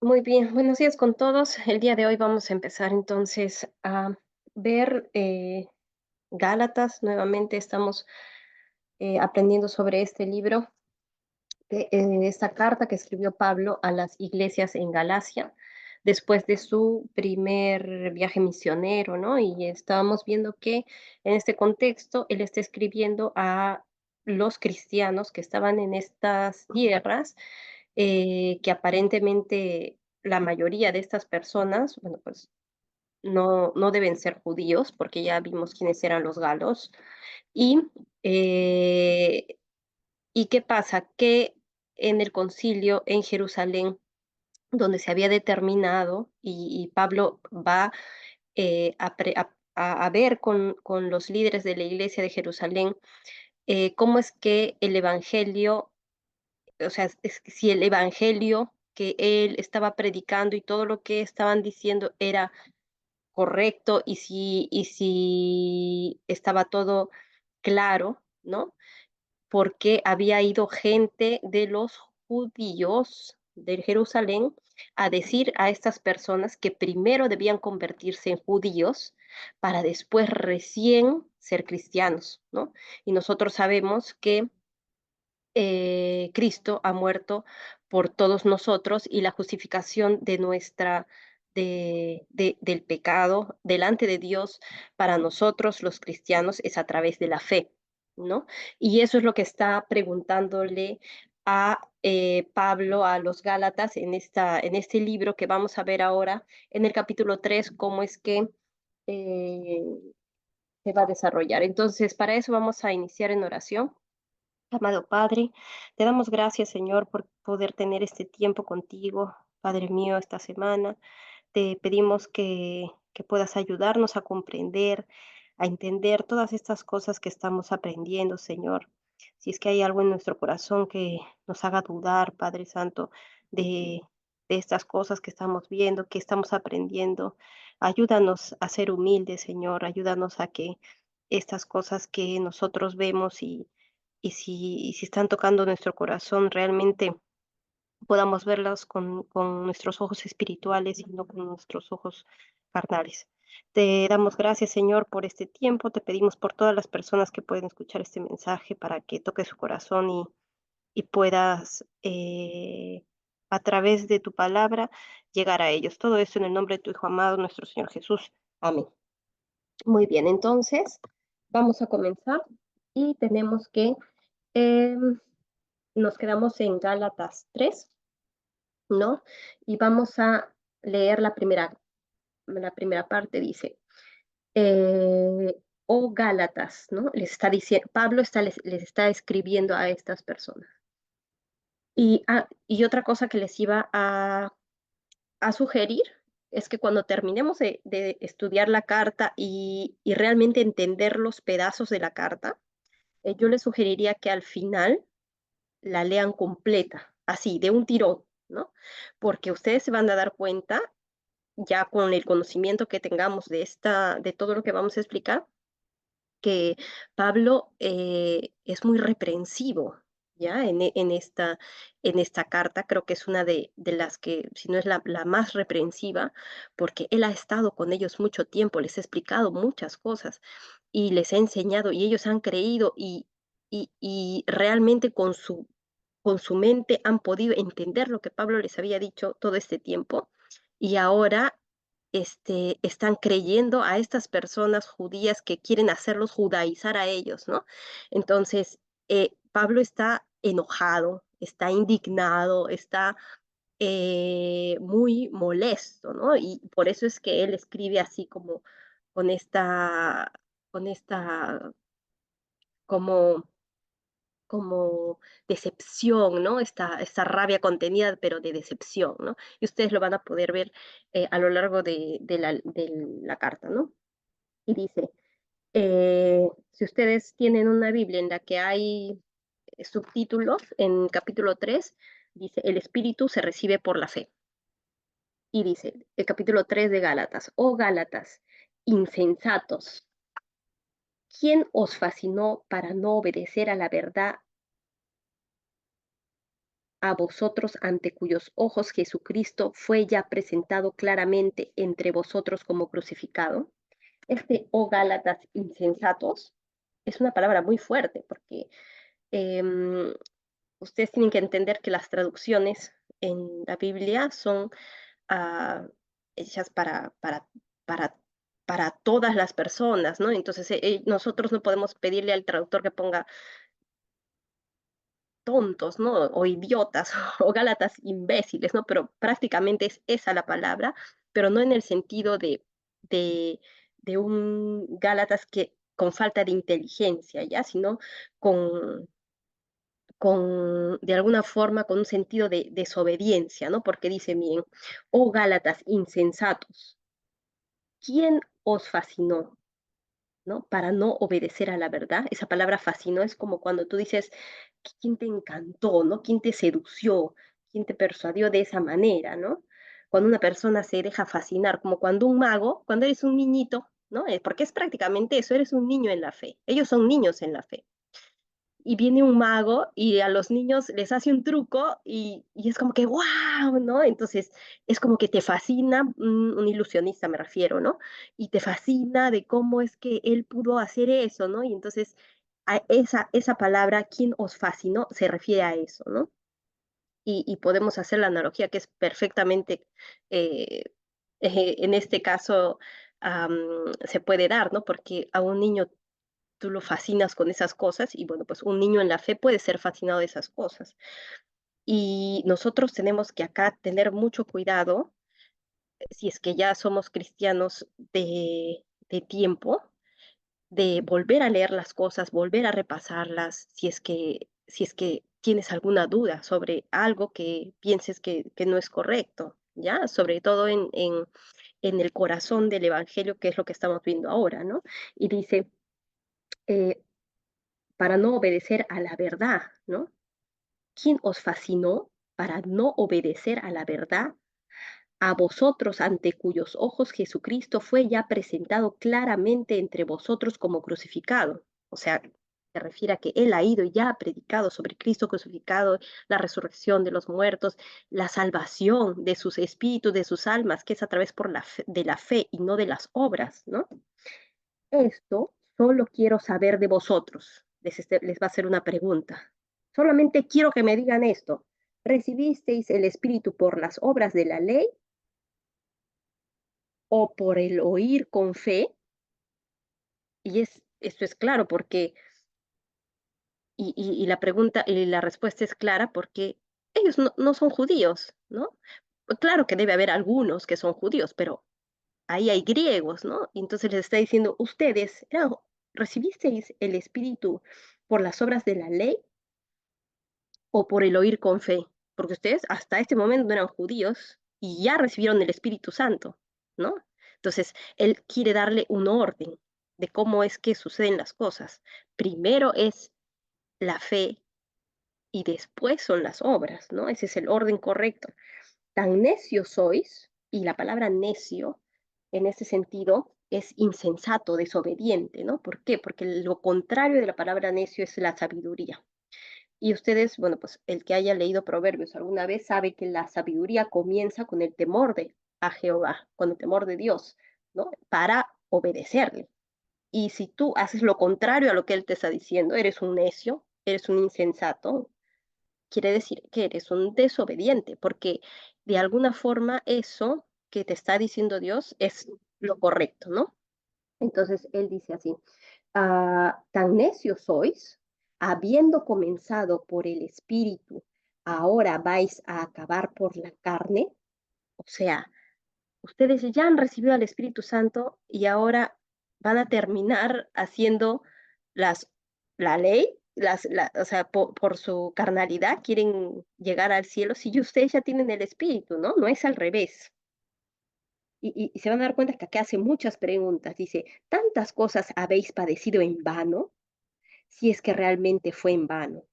Muy bien, buenos días con todos. El día de hoy vamos a empezar entonces a ver Gálatas. Nuevamente estamos aprendiendo sobre este libro, esta carta que escribió Pablo a las iglesias en Galacia después de su primer viaje misionero, ¿no? Y estábamos viendo que en este contexto él está escribiendo a los cristianos que estaban en estas tierras, que aparentemente la mayoría de estas personas, bueno, pues no deben ser judíos, porque ya vimos quiénes eran los galos. Y, eh, ¿Y qué pasa? Que en el concilio en Jerusalén, donde se había determinado, y Pablo va a ver con los líderes de la iglesia de Jerusalén, cómo es que el evangelio, o sea, es que si el evangelio que él estaba predicando y todo lo que estaban diciendo era correcto, y si estaba todo claro, ¿no? Porque había ido gente de los judíos de Jerusalén a decir a estas personas que primero debían convertirse en judíos para después recién ser cristianos, ¿no? Y nosotros sabemos que Cristo ha muerto por todos nosotros, y la justificación de del pecado delante de Dios para nosotros los cristianos es a través de la fe, ¿no? Y eso es lo que está preguntándole a Pablo a los Gálatas en este libro que vamos a ver ahora en el capítulo 3, cómo es que eh, se va a desarrollar. Entonces, para eso vamos a iniciar en oración. Amado Padre, te damos gracias, Señor, por poder tener este tiempo contigo, Padre mío, esta semana. Te pedimos que puedas ayudarnos a comprender, a entender todas estas cosas que estamos aprendiendo, Señor. Si es que hay algo en nuestro corazón que nos haga dudar, Padre Santo, de, de estas cosas que estamos viendo, que estamos aprendiendo, ayúdanos a ser humildes, Señor. Ayúdanos a que estas cosas que nosotros vemos y si están tocando nuestro corazón, realmente podamos verlas con nuestros ojos espirituales y no con nuestros ojos carnales. Te damos gracias, Señor, por este tiempo. Te pedimos por todas las personas que pueden escuchar este mensaje para que toque su corazón y puedas, a través de tu palabra, llegar a ellos. Todo esto en el nombre de tu Hijo amado, nuestro Señor Jesús. Amén. Muy bien, entonces vamos a comenzar y tenemos que em, nos quedamos en Gálatas 3, ¿no? Y vamos a leer la primera parte, dice, oh Gálatas, ¿no? Les está diciendo, Pablo les está escribiendo a estas personas. Y otra cosa que les iba a sugerir es que cuando terminemos de estudiar la carta y realmente entender los pedazos de la carta, yo les sugeriría que al final la lean completa, así, de un tirón, ¿no? Porque ustedes se van a dar cuenta, ya con el conocimiento que tengamos de todo lo que vamos a explicar, que Pablo es muy reprensivo, ¿ya? En esta carta creo que es una de las que, si no es la más reprensiva, porque él ha estado con ellos mucho tiempo, les ha explicado muchas cosas y les ha enseñado y ellos han creído y realmente con su mente han podido entender lo que Pablo les había dicho todo este tiempo, y ahora están creyendo a estas personas judías que quieren hacerlos judaizar a ellos, ¿no? Entonces, Pablo está enojado, está indignado, está muy molesto, ¿no? Y por eso es que él escribe así como con esta, con esta, como como decepción, ¿no? Esta rabia contenida, pero de decepción, ¿no? Y ustedes lo van a poder ver a lo largo de la carta, ¿no? Y dice, si ustedes tienen una Biblia en la que hay subtítulos, en capítulo 3 dice, el Espíritu se recibe por la fe. Y dice, el capítulo 3 de Gálatas, oh Gálatas, insensatos, ¿quién os fascinó para no obedecer a la verdad a vosotros ante cuyos ojos Jesucristo fue ya presentado claramente entre vosotros como crucificado. Oh Gálatas insensatos, es una palabra muy fuerte porque em, ustedes tienen que entender que las traducciones en la Biblia son ah, hechas para, para todas las personas, ¿no? Entonces, nosotros no podemos pedirle al traductor que ponga tontos, ¿no? O idiotas, o gálatas imbéciles, ¿no? Pero prácticamente es esa la palabra, pero no en el sentido de, de un gálatas que con falta de inteligencia, ¿ya? Sino con, de alguna forma, con un sentido de desobediencia, ¿no? Porque dice bien, oh Gálatas insensatos, ¿quién os fascinó? ¿No? Para no obedecer a la verdad. Esa palabra fascinó es como cuando tú dices, ¿quién te encantó, no? ¿Quién te sedució? ¿Quién te persuadió de esa manera, no? Cuando una persona se deja fascinar, como cuando un mago, cuando eres un niñito, ¿no? Porque es prácticamente eso, eres un niño en la fe. Ellos son niños en la fe y viene un mago y a los niños les hace un truco y es como que, wow, ¿no? Entonces es como que te fascina, un ilusionista me refiero, ¿no? Y te fascina de cómo es que él pudo hacer eso, ¿no? Y entonces a esa palabra, ¿quién os fascinó? Se refiere a eso, ¿no? Y podemos hacer la analogía que es perfectamente, eh, en este caso, se puede dar, ¿no? Porque a un niño tú lo fascinas con esas cosas y bueno, pues un niño en la fe puede ser fascinado de esas cosas. Y nosotros tenemos que acá tener mucho cuidado, si es que ya somos cristianos de tiempo, de volver a leer las cosas, volver a repasarlas, si es que tienes alguna duda sobre algo que pienses que no es correcto, ¿ya? Sobre todo en el corazón del Evangelio, que es lo que estamos viendo ahora, ¿no? Y dice, eh, para no obedecer a la verdad, ¿no? ¿Quién os fascinó para no obedecer a la verdad? A vosotros ante cuyos ojos Jesucristo fue ya presentado claramente entre vosotros como crucificado. O sea, se refiere a que Él ha ido y ya ha predicado sobre Cristo crucificado, la resurrección de los muertos, la salvación de sus espíritus, de sus almas, que es a través de la fe y no de las obras, ¿no? Esto solo quiero saber de vosotros. Les va a hacer una pregunta. Solamente quiero que me digan esto. ¿Recibisteis el Espíritu por las obras de la ley o por el oír con fe? Y esto es claro porque, y la pregunta y la respuesta es clara porque ellos no son judíos, ¿no? Claro que debe haber algunos que son judíos, pero ahí hay griegos, ¿no? Y entonces les está diciendo, ustedes, ¿recibisteis el Espíritu por las obras de la ley o por el oír con fe? Porque ustedes hasta este momento no eran judíos y ya recibieron el Espíritu Santo, ¿no? Entonces, él quiere darle un orden de cómo es que suceden las cosas. Primero es la fe y después son las obras, ¿no? Ese es el orden correcto. Tan necios sois, y la palabra necio en ese sentido es insensato, desobediente, ¿no? ¿Por qué? Porque lo contrario de la palabra necio es la sabiduría. Y ustedes, bueno, pues el que haya leído Proverbios alguna vez sabe que la sabiduría comienza con el temor de a Jehová, con el temor de Dios, ¿no? Para obedecerle. Y si tú haces lo contrario a lo que él te está diciendo, eres un necio, eres un insensato, quiere decir que eres un desobediente, porque de alguna forma eso que te está diciendo Dios es lo correcto, ¿no? Entonces él dice así, tan necios sois, habiendo comenzado por el Espíritu, ahora vais a acabar por la carne. O sea, ustedes ya han recibido al Espíritu Santo y ahora van a terminar haciendo las, la ley, o sea, por su carnalidad quieren llegar al cielo, si ustedes ya tienen el Espíritu, ¿no? No es al revés. Y se van a dar cuenta que acá hace muchas preguntas. Dice, ¿tantas cosas habéis padecido en vano? Si es que realmente fue en vano.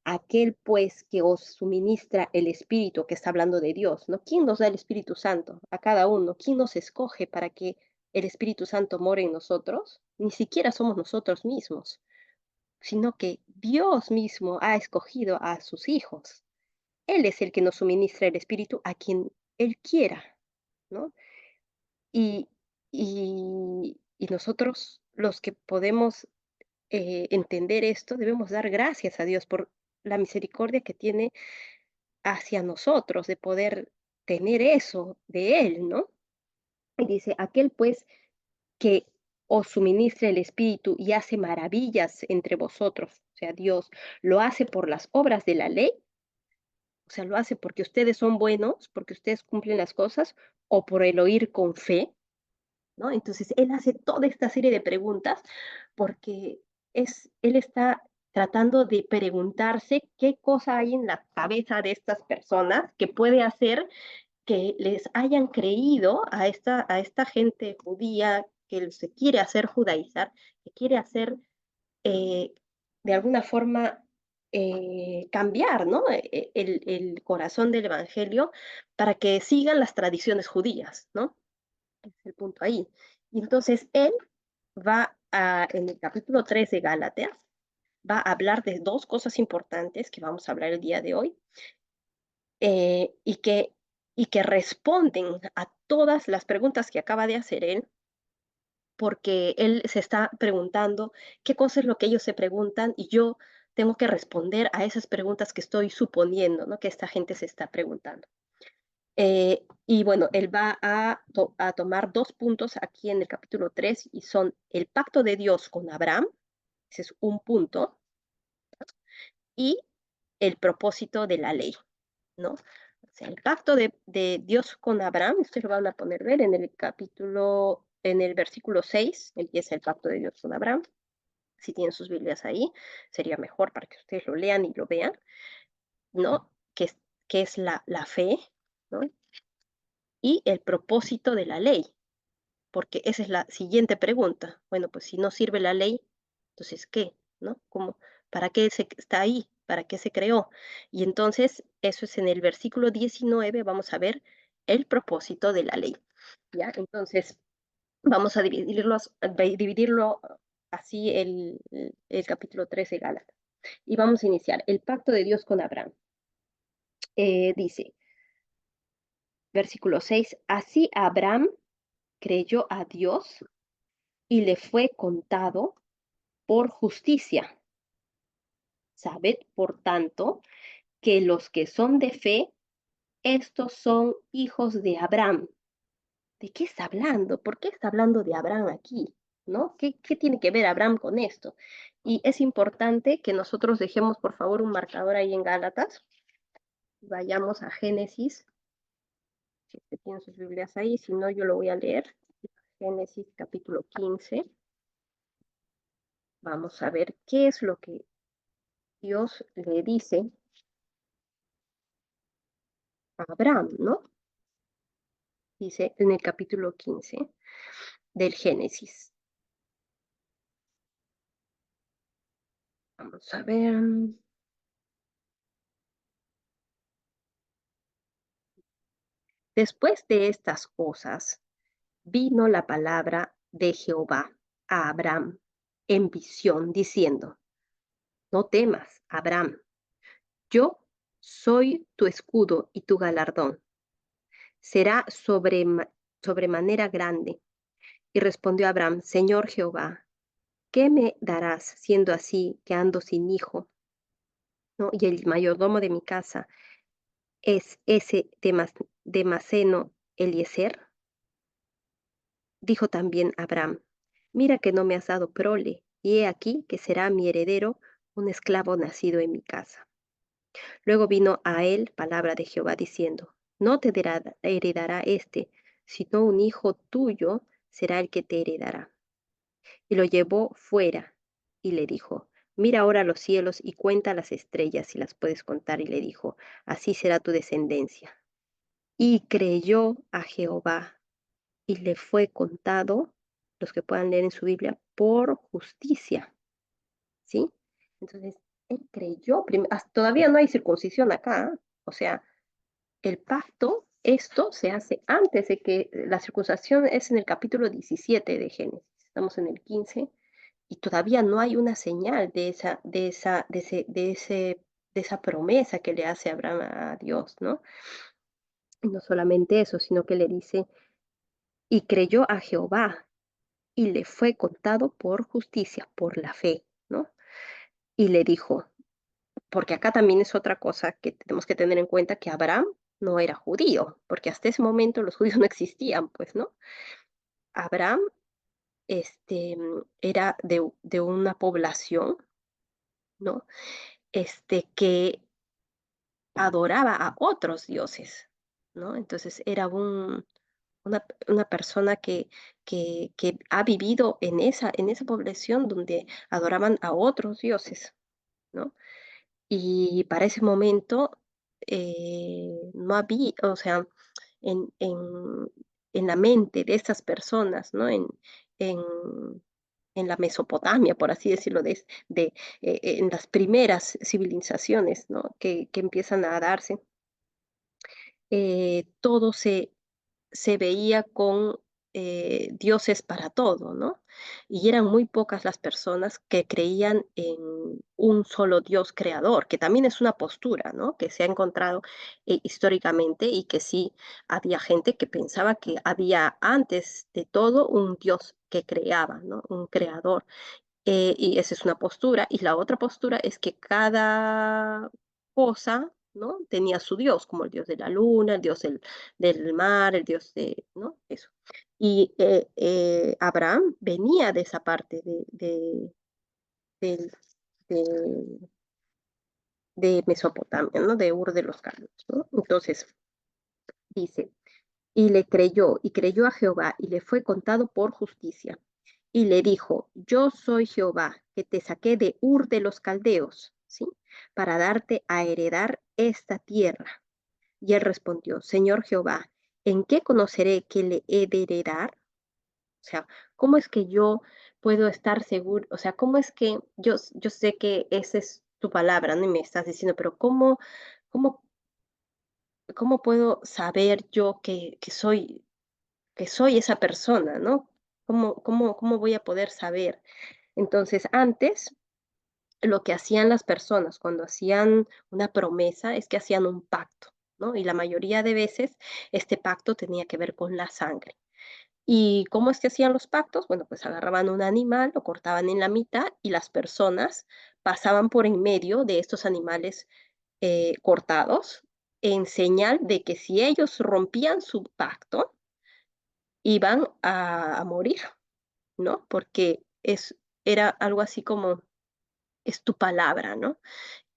Aquel pues que os suministra el Espíritu, que está hablando de Dios, ¿no? ¿Quién nos da el Espíritu Santo? A cada uno. ¿Quién nos escoge para que el Espíritu Santo more en nosotros? Ni siquiera somos nosotros mismos, sino que Dios mismo ha escogido a sus hijos. Él es el que nos suministra el Espíritu a quien Él quiera, ¿no? Y, y nosotros, los que podemos entender esto, debemos dar gracias a Dios por la misericordia que tiene hacia nosotros, de poder tener eso de Él, ¿no? Y dice, aquel pues que os suministra el Espíritu y hace maravillas entre vosotros, o sea, Dios lo hace por las obras de la ley, o sea, lo hace porque ustedes son buenos, porque ustedes cumplen las cosas, o por el oír con fe, ¿no? Entonces, él hace toda esta serie de preguntas porque él está tratando de preguntarse qué cosa hay en la cabeza de estas personas que puede hacer que les hayan creído a esta gente judía que se quiere hacer judaizar, que quiere hacer de alguna forma cambiar, ¿no? El corazón del evangelio para que sigan las tradiciones judías, ¿no? Es el punto ahí. Y entonces él en el capítulo 3 de Gálatas, va a hablar de dos cosas importantes que vamos a hablar el día de hoy, eh, y, que, y que responden a todas las preguntas que acaba de hacer él, porque él se está preguntando qué cosa es lo que ellos se preguntan y yo tengo que responder a esas preguntas que estoy suponiendo, ¿no? Que esta gente se está preguntando. Y bueno, él va a tomar dos puntos aquí en el capítulo 3 y son el pacto de Dios con Abraham, ese es un punto, y el propósito de la ley, ¿no? O sea, el pacto de Dios con Abraham, ustedes lo van a poner ver en el capítulo, en el versículo 6, empieza el pacto de Dios con Abraham. Si tienen sus Biblias ahí, sería mejor para que ustedes lo lean y lo vean, ¿no? Que es la fe, ¿no? Y el propósito de la ley, porque esa es la siguiente pregunta. Bueno, pues si no sirve la ley, entonces, ¿qué? ¿No? ¿Cómo, para qué está ahí? ¿Para qué se creó? Y entonces, eso es en el versículo 19, vamos a ver el propósito de la ley. ¿Ya? Entonces, vamos a dividirlo así el capítulo 13 de Gálatas. Y vamos a iniciar. El pacto de Dios con Abraham. Dice, versículo 6, así Abraham creyó a Dios y le fue contado por justicia. Sabed, por tanto, que los que son de fe, estos son hijos de Abraham. ¿De qué está hablando? ¿Por qué está hablando de Abraham aquí? ¿No? ¿Qué tiene que ver Abraham con esto? Y es importante que nosotros dejemos, por favor, un marcador ahí en Gálatas. Vayamos a Génesis, si es que tienen sus Biblias ahí, si no, yo lo voy a leer. Génesis capítulo 15. Vamos a ver qué es lo que Dios le dice a Abraham, ¿no? Dice en el capítulo 15 del Génesis. Vamos a ver. Después de estas cosas, vino la palabra de Jehová a Abraham en visión, diciendo, no temas, Abraham, yo soy tu escudo y tu galardón. Será sobremanera grande. Y respondió Abraham, Señor Jehová, ¿qué me darás siendo así que ando sin hijo? ¿No? Y el mayordomo de mi casa es ese Damaseno Eliezer. Dijo también Abraham, mira que no me has dado prole, y he aquí que será mi heredero un esclavo nacido en mi casa. Luego vino a él palabra de Jehová diciendo, no te heredará este, sino un hijo tuyo será el que te heredará. Y lo llevó fuera y le dijo, mira ahora los cielos y cuenta las estrellas si las puedes contar. Y le dijo, así será tu descendencia. Y creyó a Jehová y le fue contado, los que puedan leer en su Biblia, por justicia, ¿sí? Entonces, él creyó, todavía no hay circuncisión acá, ¿eh? O sea, el pacto, esto se hace antes de que la circuncisión es en el capítulo 17 de Génesis, estamos en el 15 y todavía no hay una señal de ese de esa promesa que le hace Abraham a Dios, ¿no? Y no solamente eso, sino que le dice, y creyó a Jehová y le fue contado por justicia, por la fe, ¿no? Y le dijo, porque acá también es otra cosa que tenemos que tener en cuenta, que Abraham no era judío, porque hasta ese momento los judíos no existían, pues, ¿no? Abraham, era de una población, ¿no? Que adoraba a otros dioses, ¿no? Entonces era una persona que ha vivido en esa población donde adoraban a otros dioses, ¿no? Y para ese momento, no había, o sea, en en en la mente de estas personas, ¿no? En en la Mesopotamia, por así decirlo, en las primeras civilizaciones, ¿no? Que empiezan a darse, todo se veía con, dioses para todo, ¿no? Y eran muy pocas las personas que creían en un solo Dios creador, que también es una postura, ¿no? Que se ha encontrado, históricamente, y que sí había gente que pensaba que había antes de todo un Dios que creaba, ¿no? Un creador. Y esa es una postura. Y la otra postura es que cada cosa, ¿no? Tenía su dios, como el dios de la luna, el dios del mar, el dios de, ¿no? Eso. Y Abraham venía de esa parte del- de, de Mesopotamia, ¿no? De Ur de los Caldeos, ¿no? Entonces, dice, y creyó a Jehová, y le fue contado por justicia. Y le dijo, yo soy Jehová, que te saqué de Ur de los Caldeos, ¿sí? Para darte a heredar esta tierra. Y él respondió, Señor Jehová, ¿en qué conoceré que le he de heredar? O sea, ¿cómo es que yo puedo estar seguro? O sea, ¿cómo es que yo sé que esa es tu palabra, ¿no? Y me estás diciendo, pero cómo, cómo puedo saber yo que soy esa persona, ¿no? ¿Cómo voy a poder saber? Entonces, antes, lo que hacían las personas cuando hacían una promesa es que hacían un pacto, ¿no? Y la mayoría de veces este pacto tenía que ver con la sangre. ¿Y cómo es que hacían los pactos? Bueno, pues agarraban un animal, lo cortaban en la mitad y las personas pasaban por en medio de estos animales cortados en señal de que si ellos rompían su pacto, iban a morir, ¿no? Porque era algo así como, es tu palabra, ¿no?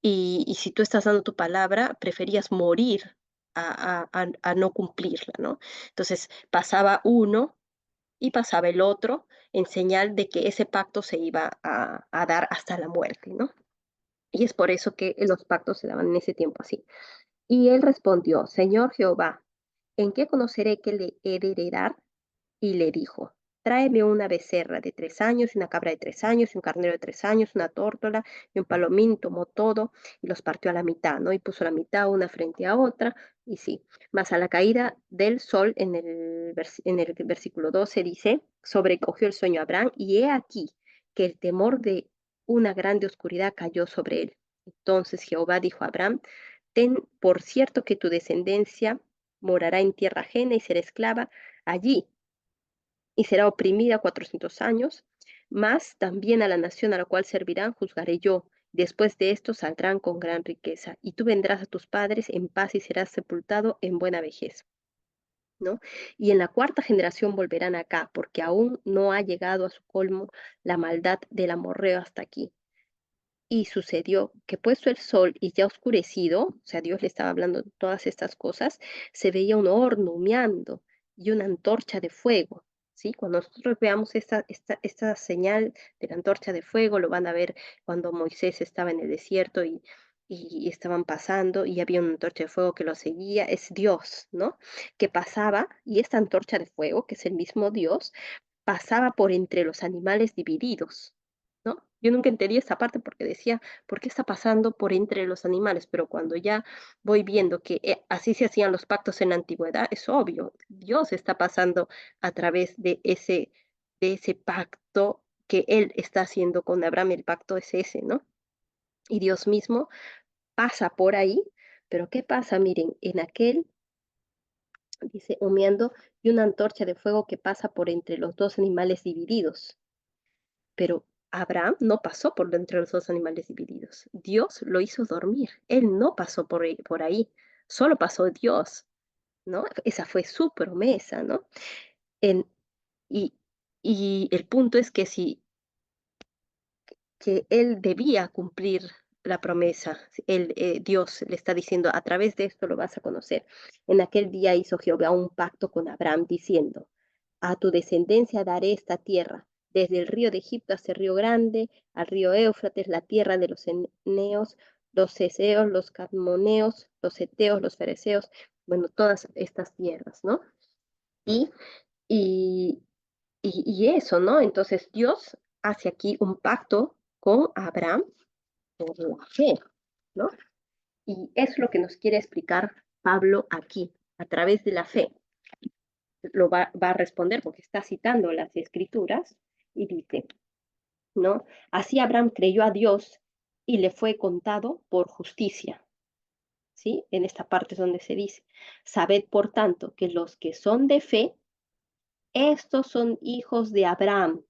Y si tú estás dando tu palabra, preferías morir a no cumplirla, ¿no? Entonces pasaba uno y pasaba el otro en señal de que ese pacto se iba a dar hasta la muerte, ¿no? Y es por eso que los pactos se daban en ese tiempo así. Y él respondió, Señor Jehová, ¿en qué conoceré que le he de heredar? Y le dijo, tráeme una becerra de 3 años, y una cabra de 3 años, y un carnero de 3 años, una tórtola y un palomín. Tomó todo y los partió a la mitad, ¿no? Y puso la mitad una frente a otra, y sí. Mas a la caída del sol, en el versículo 12 dice, sobrecogió el sueño a Abraham, y he aquí que el temor de una grande oscuridad cayó sobre él. Entonces Jehová dijo a Abraham, ten por cierto que tu descendencia morará en tierra ajena y será esclava allí y será oprimida 400 años, mas también a la nación a la cual servirán juzgaré yo. Después de esto saldrán con gran riqueza, y tú vendrás a tus padres en paz y serás sepultado en buena vejez, ¿no? Y en la cuarta generación volverán acá, porque aún no ha llegado a su colmo la maldad del amorreo hasta aquí. Y sucedió que puesto el sol y ya oscurecido, o sea, Dios le estaba hablando de todas estas cosas, se veía un horno humeando y una antorcha de fuego, ¿sí? Cuando nosotros veamos esta señal de la antorcha de fuego, lo van a ver cuando Moisés estaba en el desierto y estaban pasando y había una antorcha de fuego que lo seguía, es Dios, ¿no? Que pasaba y esta antorcha de fuego, que es el mismo Dios, pasaba por entre los animales divididos, ¿no? Yo nunca entendí esta parte porque decía, ¿por qué está pasando por entre los animales? Pero cuando ya voy viendo que así se hacían los pactos en la antigüedad, es obvio, Dios está pasando a través de ese pacto que Él está haciendo con Abraham, el pacto es ese, ¿no? Y Dios mismo pasa por ahí, pero ¿qué pasa? Miren, en aquel, dice, humeando, y una antorcha de fuego que pasa por entre los dos animales divididos. Pero Abraham no pasó por entre los dos animales divididos. Dios lo hizo dormir. Él no pasó por ahí. Solo pasó Dios, ¿no? Esa fue su promesa, ¿no? En, y, y el punto es que si que él debía cumplir la promesa. Dios le está diciendo, a través de esto lo vas a conocer. En aquel día hizo Jehová un pacto con Abraham diciendo, a tu descendencia daré esta tierra, desde el río de Egipto hasta el río grande, al río Éufrates, la tierra de los eneos, los eseos, los cadmoneos, los eteos, los fereceos, bueno, todas estas tierras, ¿no? Y, y, y eso, ¿no? Entonces Dios hace aquí un pacto con Abraham por la fe, ¿no? Y es lo que nos quiere explicar Pablo aquí, a través de la fe. Va a responder porque está citando las escrituras y dice, ¿no? Así Abraham creyó a Dios y le fue contado por justicia, ¿sí? En esta parte es donde se dice, sabed por tanto que los que son de fe, estos son hijos de Abraham.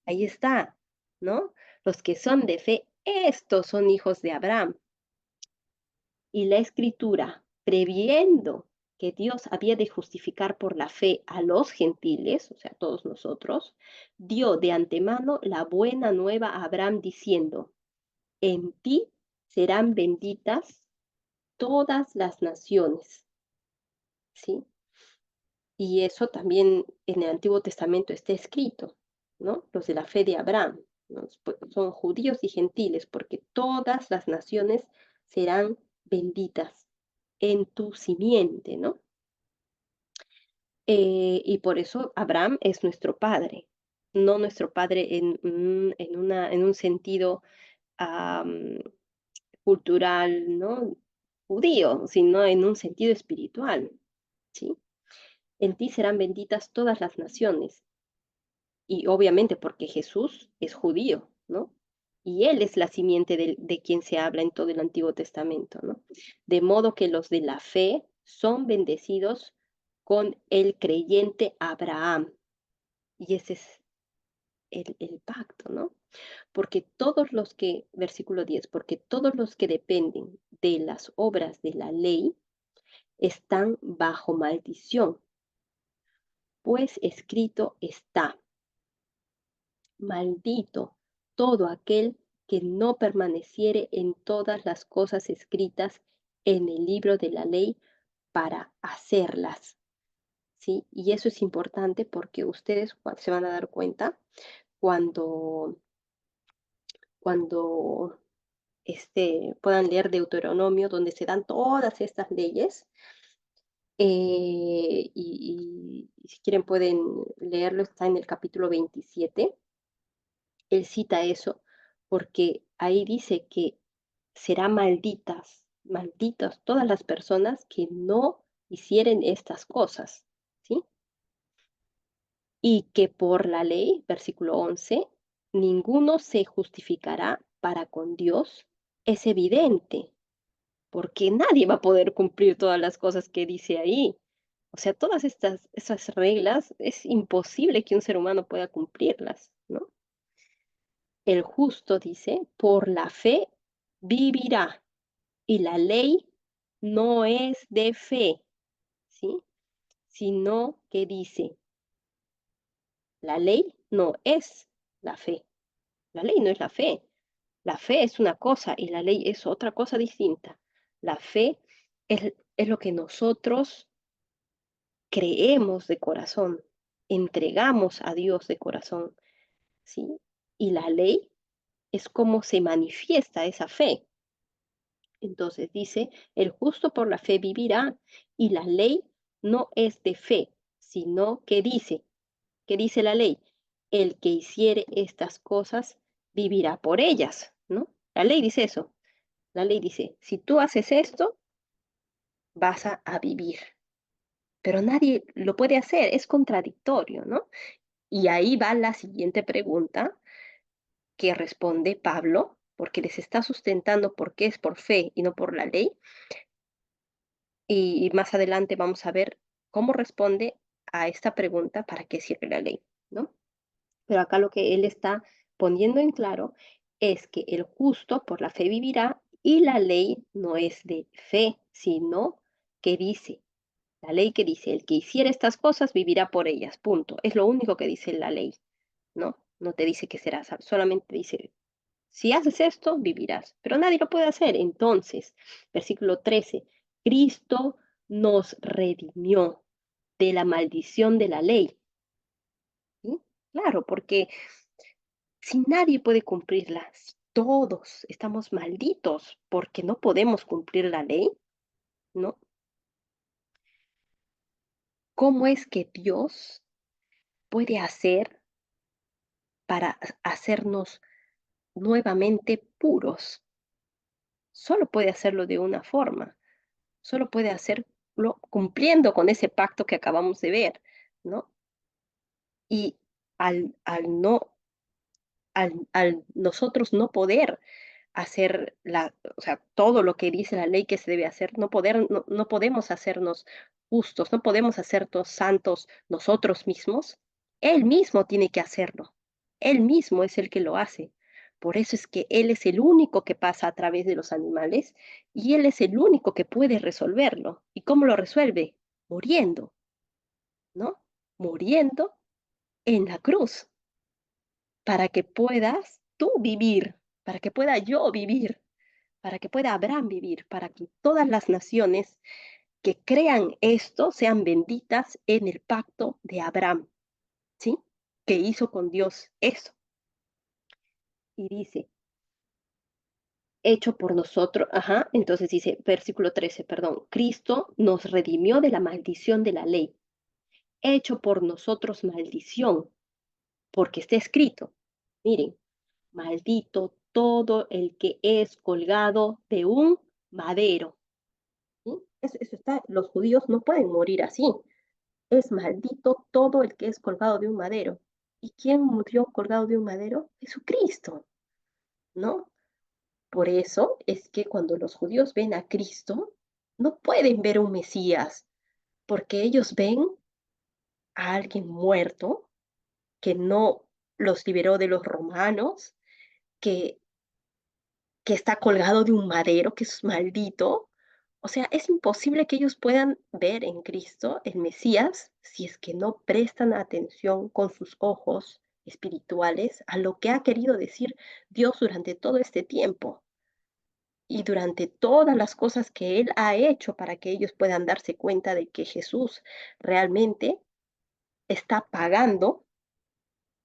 Ahí está, ¿no? Los que son de fe, estos son hijos de Abraham. Y la escritura, previendo que Dios había de justificar por la fe a los gentiles, o sea, todos nosotros, dio de antemano la buena nueva a Abraham diciendo, en ti serán benditas todas las naciones, ¿sí? Y eso también en el Antiguo Testamento está escrito, ¿no? Los de la fe de Abraham, ¿no? Son judíos y gentiles, porque todas las naciones serán benditas en tu simiente, ¿no? Y por eso Abraham es nuestro padre, no nuestro padre en un sentido am, cultural, ¿no? Judío, sino en un sentido espiritual, ¿sí? En ti serán benditas todas las naciones. Y obviamente porque Jesús es judío, ¿no? Y él es la simiente de quien se habla en todo el Antiguo Testamento, ¿no? De modo que los de la fe son bendecidos con el creyente Abraham. Y ese es el pacto, ¿no? Porque todos los que, versículo 10, porque todos los que dependen de las obras de la ley están bajo maldición, pues escrito está, maldito todo aquel que no permaneciere en todas las cosas escritas en el libro de la ley para hacerlas, ¿sí? Y eso es importante porque ustedes se van a dar cuenta cuando, cuando puedan leer Deuteronomio, donde se dan todas estas leyes. Y si quieren pueden leerlo, está en el capítulo 27. Él cita eso porque ahí dice que será malditas todas las personas que no hicieren estas cosas, ¿sí? Y que por la ley, versículo 11, ninguno se justificará para con Dios, es evidente, porque nadie va a poder cumplir todas las cosas que dice ahí. O sea, todas esas reglas es imposible que un ser humano pueda cumplirlas, ¿no? El justo dice, por la fe vivirá. Y la ley no es de fe, ¿sí? Sino que dice, la ley no es la fe. La ley no es la fe. La fe es una cosa y la ley es otra cosa distinta. La fe es lo que nosotros creemos de corazón, entregamos a Dios de corazón, ¿sí? Y la ley es cómo se manifiesta esa fe. Entonces dice, el justo por la fe vivirá, y la ley no es de fe, sino que dice, ¿qué dice la ley? El que hiciere estas cosas vivirá por ellas, ¿no? La ley dice eso. La ley dice, si tú haces esto, vas a vivir. Pero nadie lo puede hacer, es contradictorio, ¿no? Y ahí va la siguiente pregunta que responde Pablo, porque les está sustentando porque es por fe y no por la ley. Y más adelante vamos a ver cómo responde a esta pregunta, ¿para qué sirve la ley? ¿No? Pero acá lo que él está poniendo en claro es que el justo por la fe vivirá y la ley no es de fe, sino que dice, la ley que dice, el que hiciera estas cosas vivirá por ellas, punto. Es lo único que dice la ley, ¿no? No te dice que serás, solamente dice, si haces esto, vivirás, pero nadie lo puede hacer. Entonces, versículo 13, Cristo nos redimió de la maldición de la ley. ¿Sí? Claro, porque si nadie puede cumplirla, si todos estamos malditos porque no podemos cumplir la ley, ¿no? ¿Cómo es que Dios puede hacer para hacernos nuevamente puros? Solo puede hacerlo de una forma, solo puede hacerlo cumpliendo con ese pacto que acabamos de ver, ¿no? Y al no, al nosotros no poder hacer o sea, todo lo que dice la ley que se debe hacer, no podemos hacernos justos, no podemos hacernos santos nosotros mismos. Él mismo tiene que hacerlo. Él mismo es el que lo hace. Por eso es que Él es el único que pasa a través de los animales y Él es el único que puede resolverlo. ¿Y cómo lo resuelve? Muriendo, ¿no? Muriendo en la cruz para que puedas tú vivir, para que pueda yo vivir, para que pueda Abraham vivir, para que todas las naciones que crean esto sean benditas en el pacto de Abraham, ¿sí? Que hizo con Dios eso. Y dice, hecho por nosotros, ajá, entonces dice, versículo 13, perdón, Cristo nos redimió de la maldición de la ley, hecho por nosotros maldición, porque está escrito, miren, maldito todo el que es colgado de un madero. ¿Sí? Eso está, los judíos no pueden morir así. Es maldito todo el que es colgado de un madero. ¿Y quién murió colgado de un madero? Jesucristo, ¿no? Por eso es que cuando los judíos ven a Cristo, no pueden ver un Mesías, porque ellos ven a alguien muerto que no los liberó de los romanos, que está colgado de un madero, que es maldito. O sea, es imposible que ellos puedan ver en Cristo el Mesías si es que no prestan atención con sus ojos espirituales a lo que ha querido decir Dios durante todo este tiempo y durante todas las cosas que Él ha hecho para que ellos puedan darse cuenta de que Jesús realmente está pagando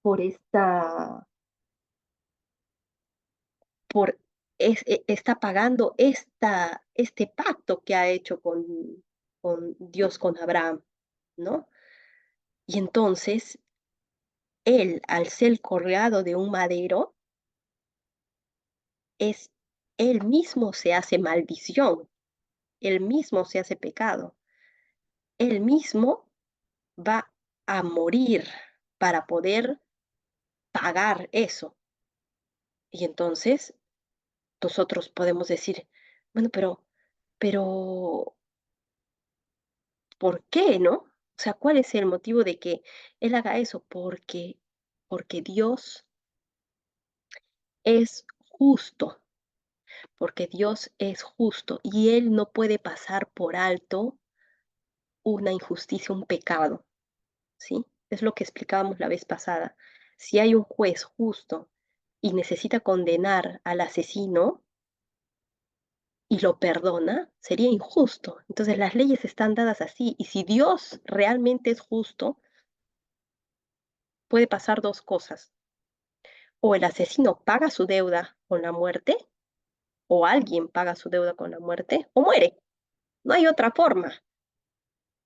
por por está pagando este pacto que ha hecho con Dios, con Abraham, ¿no? Y entonces él, al ser colgado de un madero, es él mismo se hace maldición, él mismo se hace pecado, él mismo va a morir para poder pagar eso. Y entonces nosotros podemos decir, bueno, pero ¿por qué, no? O sea, ¿cuál es el motivo de que él haga eso? Porque Dios es justo, porque Dios es justo y Él no puede pasar por alto una injusticia, un pecado, ¿sí? Es lo que explicábamos la vez pasada. Si hay un juez justo y necesita condenar al asesino y lo perdona, sería injusto. Entonces las leyes están dadas así y si Dios realmente es justo, puede pasar dos cosas. O el asesino paga su deuda con la muerte, o alguien paga su deuda con la muerte, o muere. No hay otra forma.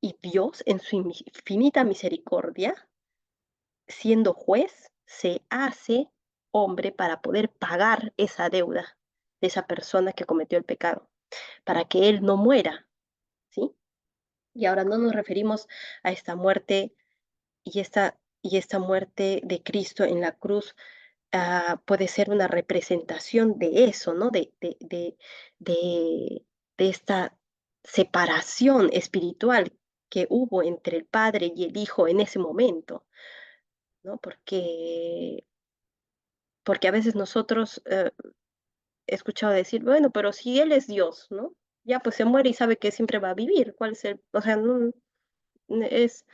Y Dios, en su infinita misericordia, siendo juez, se hace hombre para poder pagar esa deuda de esa persona que cometió el pecado, para que él no muera, ¿sí? Y ahora no nos referimos a esta muerte y esta muerte de Cristo en la cruz puede ser una representación de eso, ¿no? De, de esta separación espiritual que hubo entre el Padre y el Hijo en ese momento, ¿no? Porque a veces nosotros he escuchado decir, bueno, pero si Él es Dios, ¿no? Ya pues se muere y sabe que siempre va a vivir. ¿Cuál es el, o sea, no, es,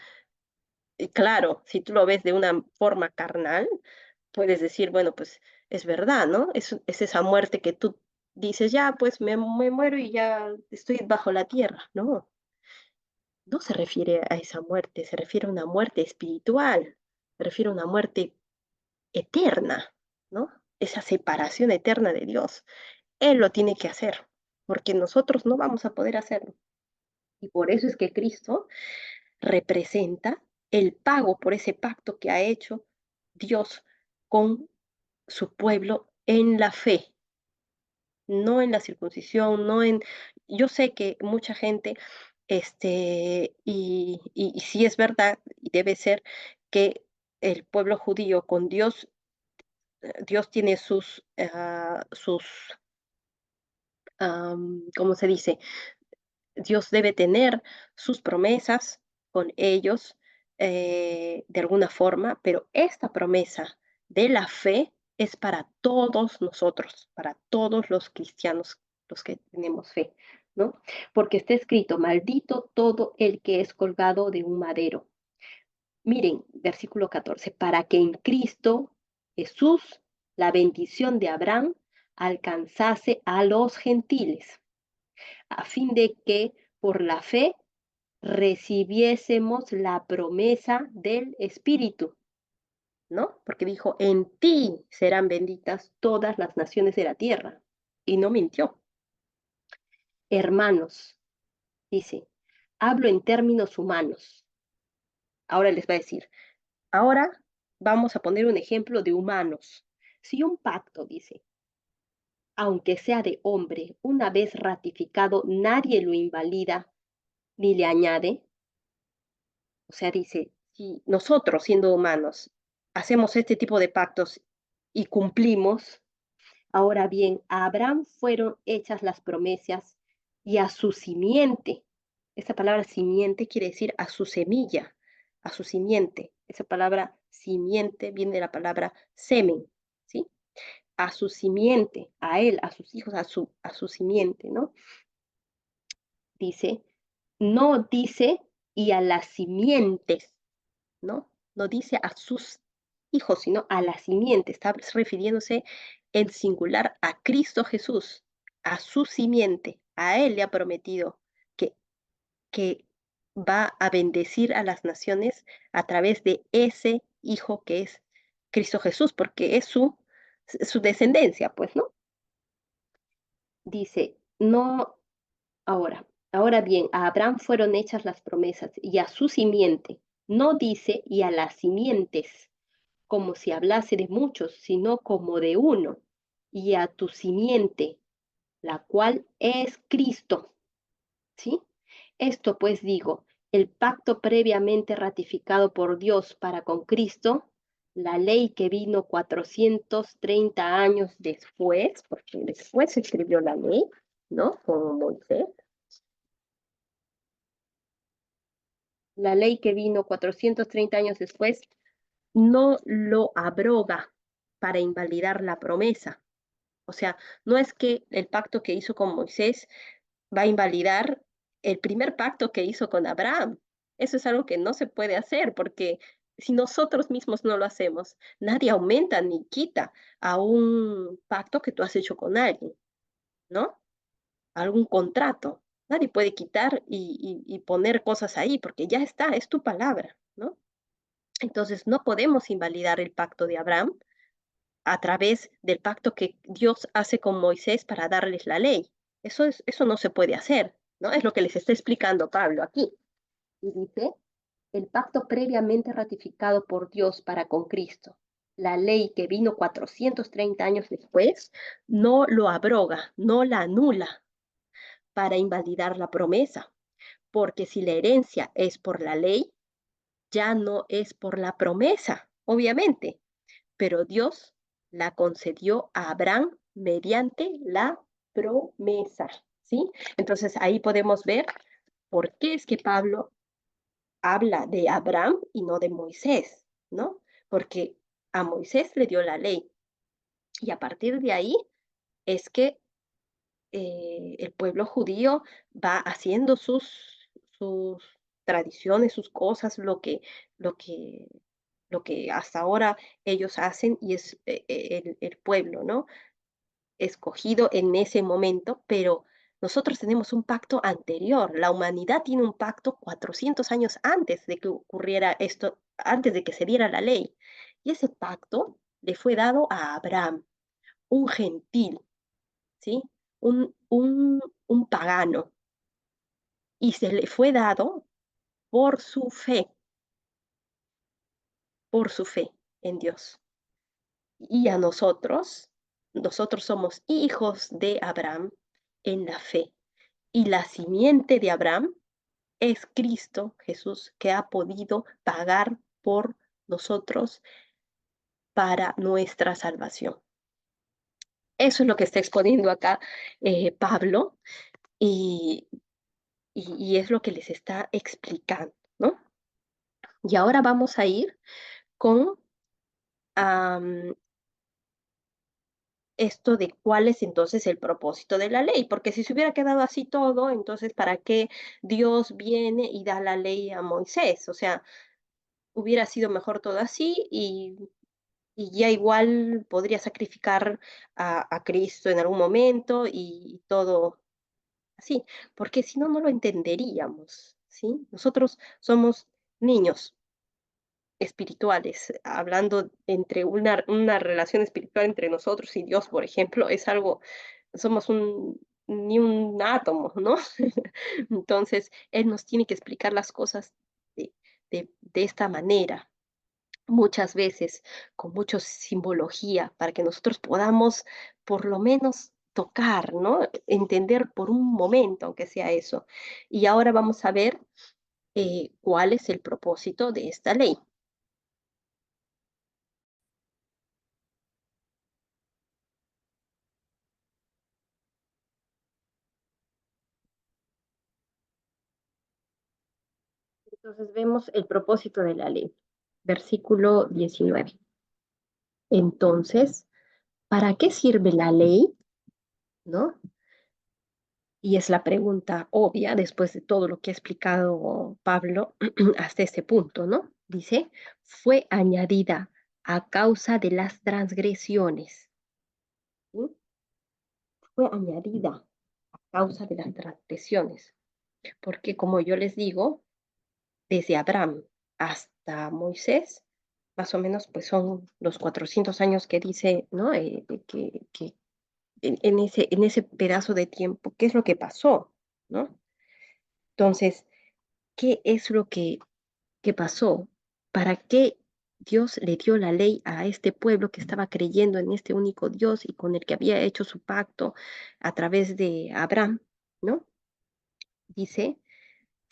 claro, si tú lo ves de una forma carnal, puedes decir, bueno, pues es verdad, ¿no? Es esa muerte que tú dices, ya, pues me muero y ya estoy bajo la tierra. No, no se refiere a esa muerte, se refiere a una muerte espiritual, se refiere a una muerte eterna, ¿no? Esa separación eterna de Dios. Él lo tiene que hacer, porque nosotros no vamos a poder hacerlo. Y por eso es que Cristo representa el pago por ese pacto que ha hecho Dios con su pueblo en la fe, no en la circuncisión, no en... Yo sé que mucha gente, y sí es verdad, y debe ser que el pueblo judío con Dios, Dios tiene sus, ¿cómo se dice? Dios debe tener sus promesas con ellos de alguna forma, pero esta promesa de la fe es para todos nosotros, para todos los cristianos, los que tenemos fe, ¿no? Porque está escrito, maldito todo el que es colgado de un madero. Miren, versículo 14, para que en Cristo Jesús la bendición de Abraham alcanzase a los gentiles, a fin de que por la fe recibiésemos la promesa del Espíritu, ¿no? Porque dijo, en ti serán benditas todas las naciones de la tierra. Y no mintió. Hermanos, dice, hablo en términos humanos. Ahora les va a decir, ahora vamos a poner un ejemplo de humanos. Si un pacto, dice, aunque sea de hombre, una vez ratificado, nadie lo invalida ni le añade. O sea, dice, si nosotros siendo humanos hacemos este tipo de pactos y cumplimos, ahora bien, a Abraham fueron hechas las promesas y a su simiente. Esta palabra simiente quiere decir a su semilla, a su simiente. Esa palabra simiente viene de la palabra semen, ¿sí? A su simiente, a él, a sus hijos, a su simiente, ¿no? Dice, no dice y a las simientes, ¿no? No dice a sus hijos, sino a la simiente. Está refiriéndose en singular a Cristo Jesús, a su simiente. A Él le ha prometido que, que va a bendecir a las naciones a través de ese hijo que es Cristo Jesús, porque es su descendencia, pues, ¿no? Dice, no ahora bien, a Abraham fueron hechas las promesas y a su simiente. No dice y a las simientes, como si hablase de muchos, sino como de uno, y a tu simiente, la cual es Cristo. ¿Sí? Esto pues digo, el pacto previamente ratificado por Dios para con Cristo, la ley que vino 430 años después, porque después se escribió la ley, ¿no? Con Moisés. La ley que vino 430 años después no lo abroga para invalidar la promesa. O sea, no es que el pacto que hizo con Moisés va a invalidar el primer pacto que hizo con Abraham. Eso es algo que no se puede hacer porque si nosotros mismos no lo hacemos, nadie aumenta ni quita a un pacto que tú has hecho con alguien, ¿no? Algún contrato. Nadie puede quitar y poner cosas ahí porque ya está, es tu palabra, ¿no? Entonces no podemos invalidar el pacto de Abraham a través del pacto que Dios hace con Moisés para darles la ley. Eso no se puede hacer, ¿no? Es lo que les está explicando Pablo aquí. Y dice, el pacto previamente ratificado por Dios para con Cristo, la ley que vino 430 años después, no lo abroga, no la anula para invalidar la promesa, porque si la herencia es por la ley, ya no es por la promesa, obviamente, pero Dios la concedió a Abraham mediante la promesa, ¿sí? Entonces ahí podemos ver por qué es que Pablo habla de Abraham y no de Moisés, ¿no? Porque a Moisés le dio la ley y a partir de ahí es que el pueblo judío va haciendo sus tradiciones, sus cosas, lo que, lo que hasta ahora ellos hacen y es el pueblo, ¿no? Escogido en ese momento, pero nosotros tenemos un pacto anterior. La humanidad tiene un pacto 400 años antes de que ocurriera esto, antes de que se diera la ley. Y ese pacto le fue dado a Abraham, un gentil, ¿sí? Un pagano, y se le fue dado por por su fe en Dios. Y a nosotros somos hijos de Abraham en la fe. Y la simiente de Abraham es Cristo Jesús, que ha podido pagar por nosotros para nuestra salvación. Eso es lo que está exponiendo acá Pablo y, y es lo que les está explicando, ¿no? Y ahora vamos a ir con esto de cuál es entonces el propósito de la ley, porque si se hubiera quedado así todo, entonces ¿para qué Dios viene y da la ley a Moisés? O sea, hubiera sido mejor todo así y ya igual podría sacrificar a Cristo en algún momento y todo así, porque si no, no lo entenderíamos, ¿sí? Nosotros somos niños espirituales, hablando entre una relación espiritual entre nosotros y Dios, por ejemplo, es algo, somos ni un átomo, ¿no? Entonces, Él nos tiene que explicar las cosas de, de esta manera, muchas veces, con mucha simbología, para que nosotros podamos por lo menos tocar, ¿no? Entender por un momento, aunque sea eso. Y ahora vamos a ver cuál es el propósito de esta ley. Entonces vemos el propósito de la ley. Versículo 19. Entonces, ¿para qué sirve la ley? ¿No? Y es la pregunta obvia después de todo lo que ha explicado Pablo hasta este punto, ¿no? Dice, fue añadida a causa de las transgresiones. ¿Sí? Fue añadida a causa de las transgresiones. Porque como yo les digo, desde Abraham hasta Moisés, más o menos, pues son los 400 años que dice, ¿no? Que en ese pedazo de tiempo, ¿qué es lo que pasó? ¿No? Entonces, ¿qué es lo que pasó? ¿Para qué Dios le dio la ley a este pueblo que estaba creyendo en este único Dios y con el que había hecho su pacto a través de Abraham? ¿No? Dice,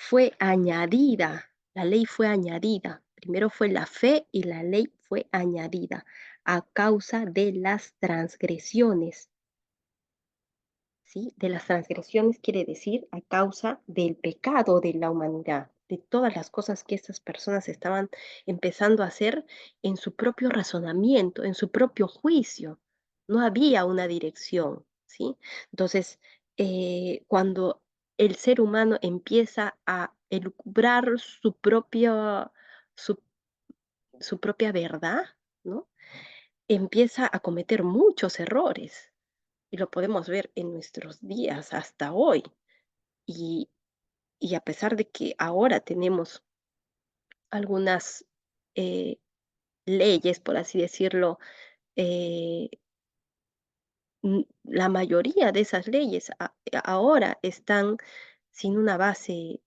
fue añadida, la ley fue añadida. Primero fue la fe y la ley fue añadida a causa de las transgresiones. ¿Sí? De las transgresiones quiere decir a causa del pecado de la humanidad, de todas las cosas que estas personas estaban empezando a hacer en su propio razonamiento, en su propio juicio. No había una dirección, ¿sí? Entonces, cuando el ser humano empieza a elucubrar su, su propia verdad, ¿no? Empieza a cometer muchos errores y lo podemos ver en nuestros días hasta hoy. Y, y a pesar de que ahora tenemos algunas eh, leyes, por así decirlo, eh, la mayoría de esas leyes ahora están sin una base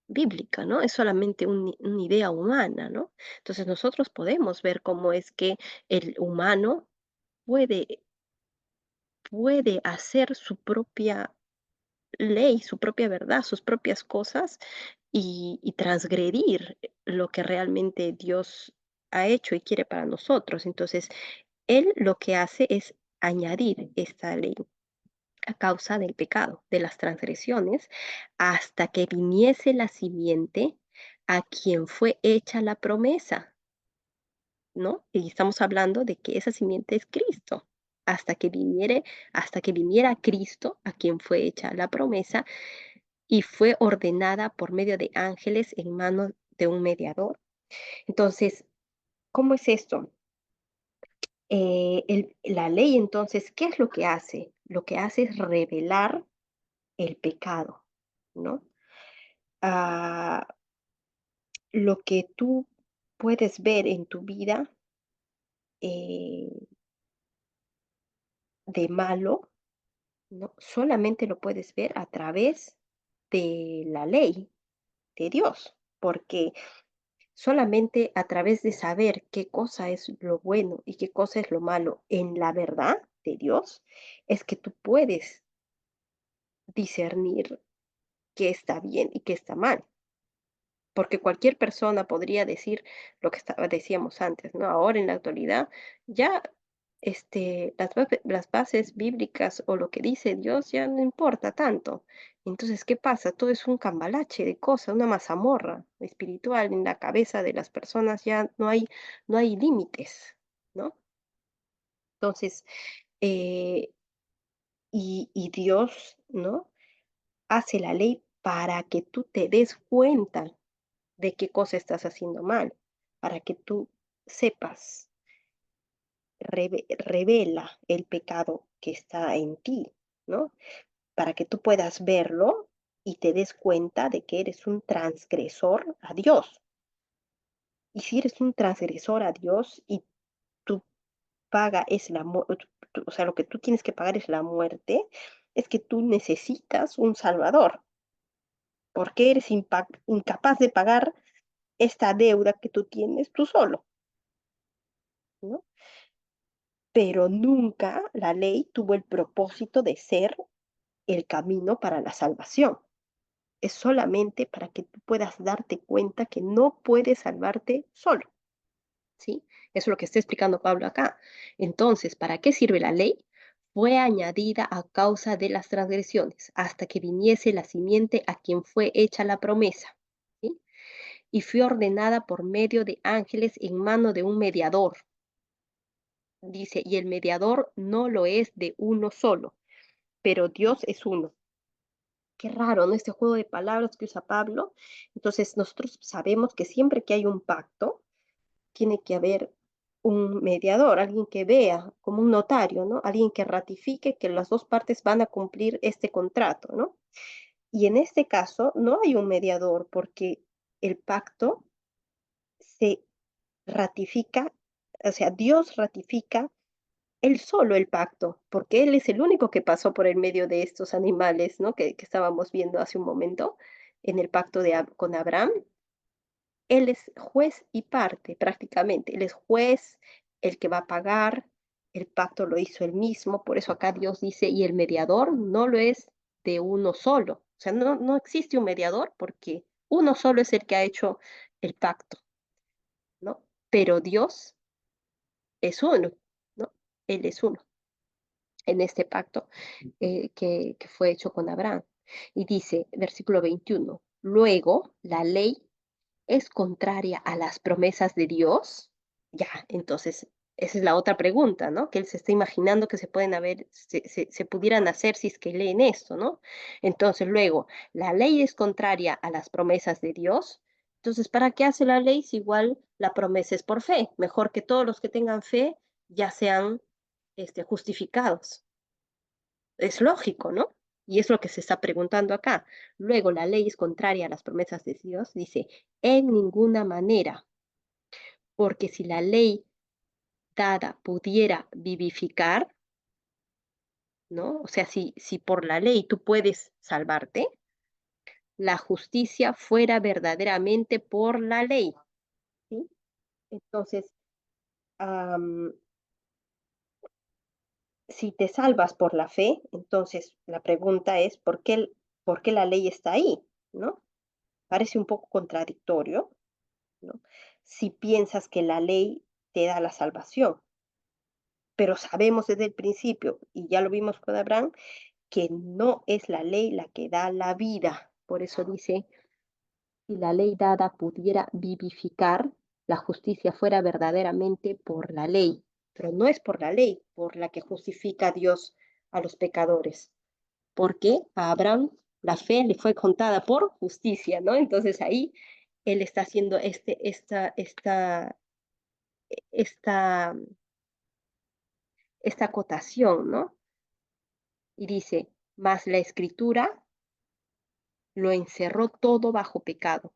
bíblica, ¿no? Es solamente una idea humana, ¿no? Entonces nosotros podemos ver cómo es que el humano puede, puede hacer su propia ley, su propia verdad, sus propias cosas y transgredir lo que realmente Dios ha hecho y quiere para nosotros. Entonces, Él lo que hace es añadir esta ley a causa del pecado, de las transgresiones, hasta que viniese la simiente a quien fue hecha la promesa, ¿no? Y estamos hablando de que esa simiente es Cristo. Hasta que viniera Cristo, a quien fue hecha la promesa, y fue ordenada por medio de ángeles en manos de un mediador. Entonces, ¿cómo es esto? La ley entonces, ¿qué es lo que hace? Lo que hace es revelar el pecado, ¿no? Ah, lo que tú puedes ver en tu vida eh, de malo, ¿no? Solamente lo puedes ver a través de la ley de Dios, porque solamente a través de saber qué cosa es lo bueno y qué cosa es lo malo en la verdad de Dios, es que tú puedes discernir qué está bien y qué está mal. Porque cualquier persona podría decir lo que decíamos antes, ¿no? Ahora en la actualidad ya las bases bíblicas o lo que dice Dios ya no importa tanto. Entonces, ¿qué pasa? Todo es un cambalache de cosas, una mazamorra espiritual en la cabeza de las personas, ya no hay límites, ¿no? Entonces, eh, y Dios, ¿no? Hace la ley para que tú te des cuenta de qué cosa estás haciendo mal, para que tú sepas, revela el pecado que está en ti, ¿no? Para que tú puedas verlo y te des cuenta de que eres un transgresor a Dios. Y si eres un transgresor a Dios y tu paga es la muerte, o sea, lo que tú tienes que pagar es la muerte, es que tú necesitas un salvador, porque eres incapaz de pagar esta deuda que tú tienes tú solo, ¿no? Pero nunca la ley tuvo el propósito de ser el camino para la salvación. Es solamente para que tú puedas darte cuenta que no puedes salvarte solo, ¿sí? Eso es lo que está explicando Pablo acá. Entonces, ¿para qué sirve la ley? Fue añadida a causa de las transgresiones, hasta que viniese la simiente a quien fue hecha la promesa, ¿sí? Y fue ordenada por medio de ángeles en mano de un mediador. Dice, y el mediador no lo es de uno solo, pero Dios es uno. Qué raro, ¿no? Este juego de palabras que usa Pablo. Entonces, nosotros sabemos que siempre que hay un pacto, tiene que haber un mediador, alguien que vea, como un notario, ¿no? Alguien que ratifique que las dos partes van a cumplir este contrato, ¿no? Y en este caso, no hay un mediador porque el pacto se ratifica, o sea, Dios ratifica él solo el pacto, porque él es el único que pasó por el medio de estos animales, ¿no? Que estábamos viendo hace un momento en el pacto con Abraham. Él es juez y parte prácticamente. Él es juez, el que va a pagar. El pacto lo hizo él mismo. Por eso acá Dios dice, y el mediador no lo es de uno solo. O sea, no existe un mediador porque uno solo es el que ha hecho el pacto, ¿no? Pero Dios es uno, ¿no? Él es uno en este pacto que fue hecho con Abraham. Y dice, versículo 21, luego la ley es contraria a las promesas de Dios. Ya, entonces, esa es la otra pregunta, ¿no? Que él se está imaginando que se pueden haber, se pudieran hacer si es que leen esto, ¿no? Entonces, luego, la ley es contraria a las promesas de Dios. Entonces, ¿para qué hace la ley si igual la promesa es por fe? Mejor que todos los que tengan fe ya sean justificados. Es lógico, ¿no? Y es lo que se está preguntando acá. Luego, la ley es contraria a las promesas de Dios, dice, en ninguna manera, porque si la ley dada pudiera vivificar, ¿no? O sea, si por la ley tú puedes salvarte, la justicia fuera verdaderamente por la ley, ¿sí? Entonces, am, si te salvas por la fe, entonces la pregunta es, por qué la ley está ahí? ¿No? Parece un poco contradictorio, ¿no? Si piensas que la ley te da la salvación. pero sabemos desde el principio, y ya lo vimos con Abraham, que no es la ley la que da la vida. Por eso dice, si la ley dada pudiera vivificar, la justicia fuera verdaderamente por la ley, pero no es por la ley por la que justifica a Dios a los pecadores, porque a Abraham la fe le fue contada por justicia, ¿no? Entonces ahí él está haciendo esta, esta acotación, ¿no? Y dice, mas la escritura lo encerró todo bajo pecado,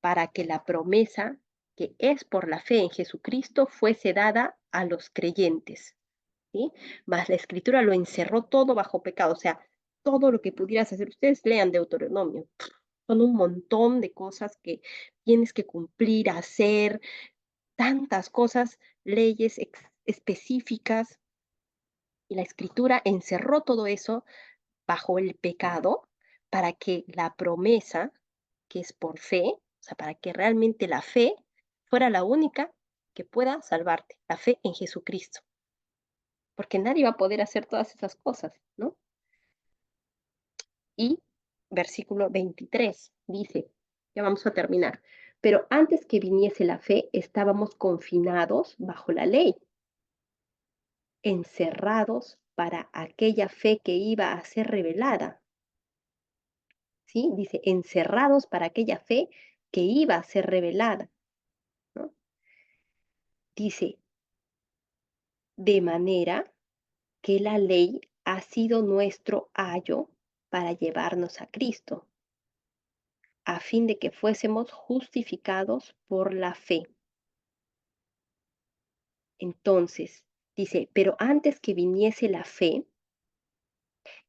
para que la promesa que es por la fe en Jesucristo fuese dada a los creyentes, ¿sí? Mas la escritura lo encerró todo bajo pecado, o sea, todo lo que pudieras hacer. Ustedes lean Deuteronomio, son un montón de cosas que tienes que cumplir, hacer, tantas cosas, leyes específicas, y la escritura encerró todo eso bajo el pecado para que la promesa, que es por fe, o sea, para que realmente la fe fuera la única que pueda salvarte, la fe en Jesucristo, porque nadie va a poder hacer todas esas cosas, ¿no? Y versículo 23 dice, ya vamos a terminar, pero antes que viniese la fe, estábamos confinados bajo la ley, encerrados para aquella fe que iba a ser revelada. ¿Sí? Dice, encerrados para aquella fe que iba a ser revelada, ¿no? Dice, de manera que la ley ha sido nuestro ayo para llevarnos a Cristo, a fin de que fuésemos justificados por la fe. Entonces, dice, pero antes que viniese la fe,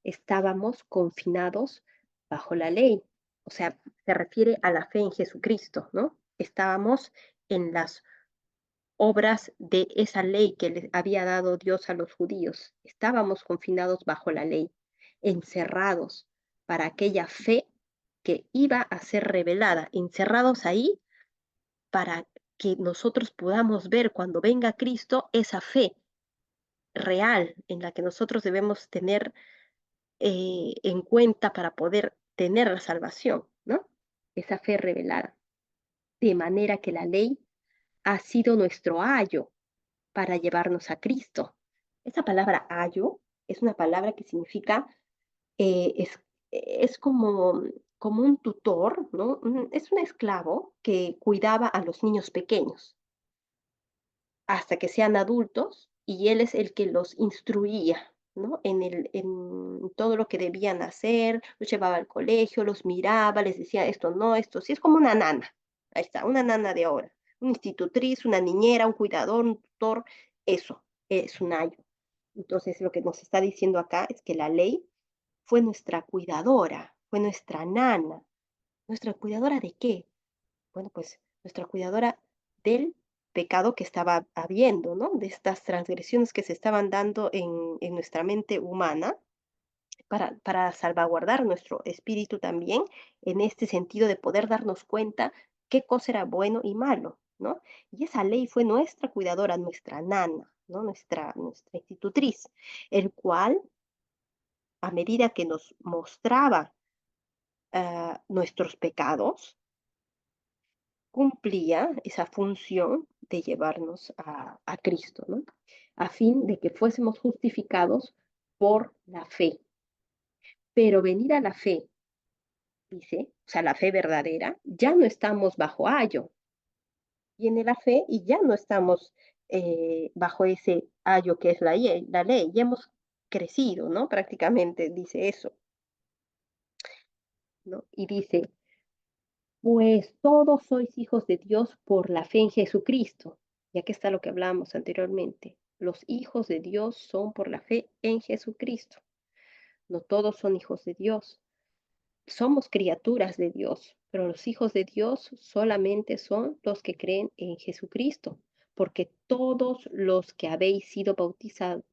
estábamos confinados bajo la ley. O sea, se refiere a la fe en Jesucristo, ¿no? Estábamos en las obras de esa ley que les había dado Dios a los judíos. Estábamos confinados bajo la ley, encerrados para aquella fe que iba a ser revelada, encerrados ahí para que nosotros podamos ver cuando venga Cristo esa fe real en la que nosotros debemos tener en cuenta para poder tener la salvación, ¿no? Esa fe revelada. De manera que la ley ha sido nuestro ayo para llevarnos a Cristo. Esa palabra ayo es una palabra que significa, eh, es, es como un tutor, ¿no? Es un esclavo que cuidaba a los niños pequeños hasta que sean adultos y él es el que los instruía, ¿no? En todo lo que debían hacer, los llevaba al colegio, los miraba, les decía esto no, esto sí, es como una nana. Ahí está, una nana de ahora, una institutriz, una niñera, un cuidador, un tutor, eso es un ayo. Entonces, lo que nos está diciendo acá es que la ley fue nuestra cuidadora, fue nuestra nana. ¿Nuestra cuidadora de qué? Bueno, pues nuestra cuidadora del pecado que estaba habiendo, ¿no? De estas transgresiones que se estaban dando en nuestra mente humana para salvaguardar nuestro espíritu también en este sentido de poder darnos cuenta qué cosa era bueno y malo, ¿no? Y esa ley fue nuestra cuidadora, nuestra nana, ¿no? Nuestra institutriz, el cual, a medida que nos mostraba nuestros pecados, cumplía esa función de llevarnos a Cristo, ¿no? A fin de que fuésemos justificados por la fe. Pero venida la fe, dice, o sea, la fe verdadera, ya no estamos bajo ayo. Viene la fe y ya no estamos bajo ese ayo que es la ley. Ya hemos crecido, ¿no? Prácticamente dice eso, ¿no? Y dice, pues todos sois hijos de Dios por la fe en Jesucristo. Y aquí está lo que hablamos anteriormente. Los hijos de Dios son por la fe en Jesucristo. No todos son hijos de Dios. Somos criaturas de Dios, pero los hijos de Dios solamente son los que creen en Jesucristo, porque todos los que habéis sido bautizados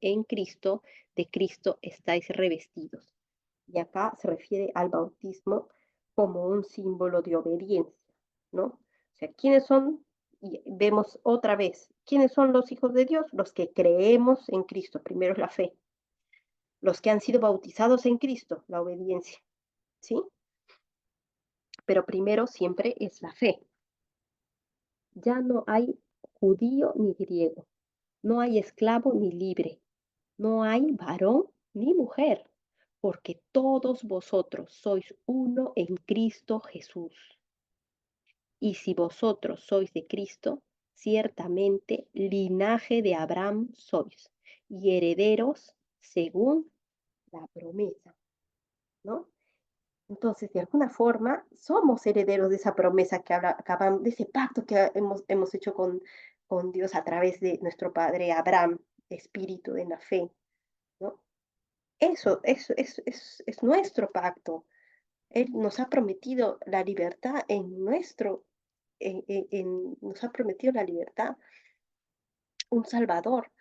en Cristo, de Cristo estáis revestidos. Y acá se refiere al bautismo como un símbolo de obediencia, ¿no? O sea, ¿quiénes son Y vemos otra vez, ¿quiénes son los hijos de Dios? Los que creemos en Cristo, primero es la fe, los que han sido bautizados en Cristo, la obediencia, ¿sí? Pero primero siempre es la fe. Ya no hay judío ni griego, no hay esclavo ni libre, no hay varón ni mujer, porque todos vosotros sois uno en Cristo Jesús. Y si vosotros sois de Cristo, ciertamente linaje de Abraham sois y herederos según la promesa, ¿no? Entonces, de alguna forma, somos herederos de esa promesa que acabamos, de ese pacto que hemos hecho con Dios a través de nuestro padre Abraham, espíritu de la fe, ¿no? Es nuestro pacto. Él nos ha prometido la libertad en nuestro, nos ha prometido la libertad, un Salvador,